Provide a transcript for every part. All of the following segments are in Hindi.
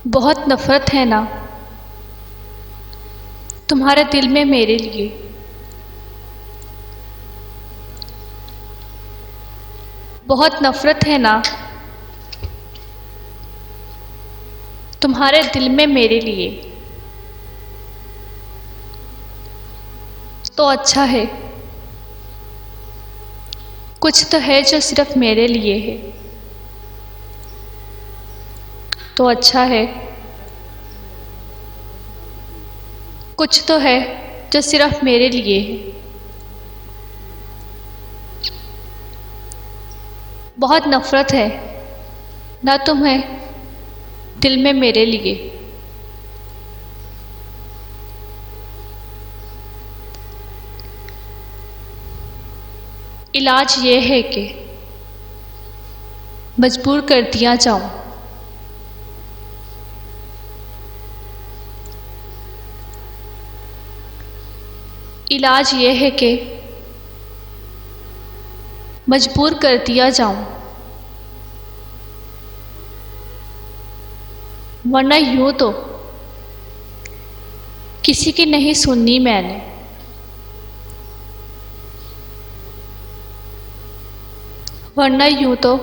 बहुत नफ़रत है ना तुम्हारे दिल में मेरे लिए। बहुत नफ़रत है ना तुम्हारे दिल में मेरे लिए। तो अच्छा है, कुछ तो है जो सिर्फ मेरे लिए है। तो अच्छा है, कुछ तो है जो सिर्फ मेरे लिए है। बहुत नफ़रत है ना तुम्हें दिल में मेरे लिए। इलाज ये है कि मजबूर कर दिया जाऊं। इलाज ये है कि मजबूर कर दिया जाऊं, वरना यूं तो किसी की नहीं सुननी मैंने। वरना यूं तो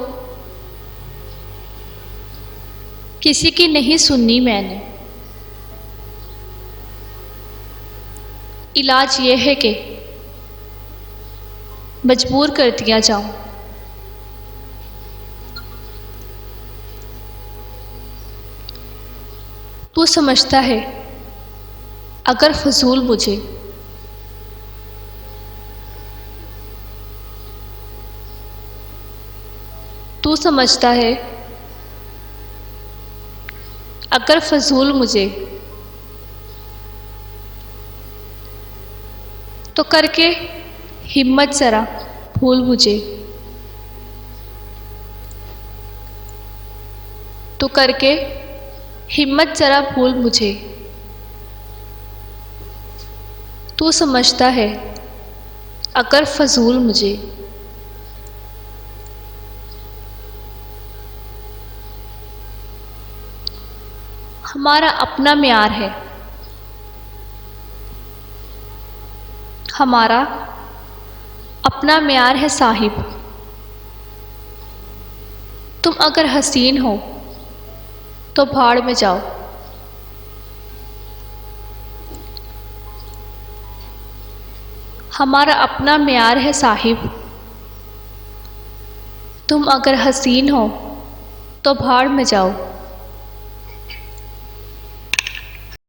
किसी की नहीं सुननी मैंने। इलाज ये है कि मजबूर कर दिया जाऊं। तू समझता है अगर फजूल मुझे, तू समझता है अगर फजूल मुझे, तो करके हिम्मत ज़रा भूल मुझे। तो करके हिम्मत ज़रा भूल मुझे। तू समझता है अगर फजूल मुझे। हमारा अपना म्यार है, हमारा अपना म्यार है साहिब। तुम अगर हसीन हो तो भाड़ में जाओ। हमारा अपना म्यार है साहिब। तुम अगर हसीन हो तो भाड़ में जाओ।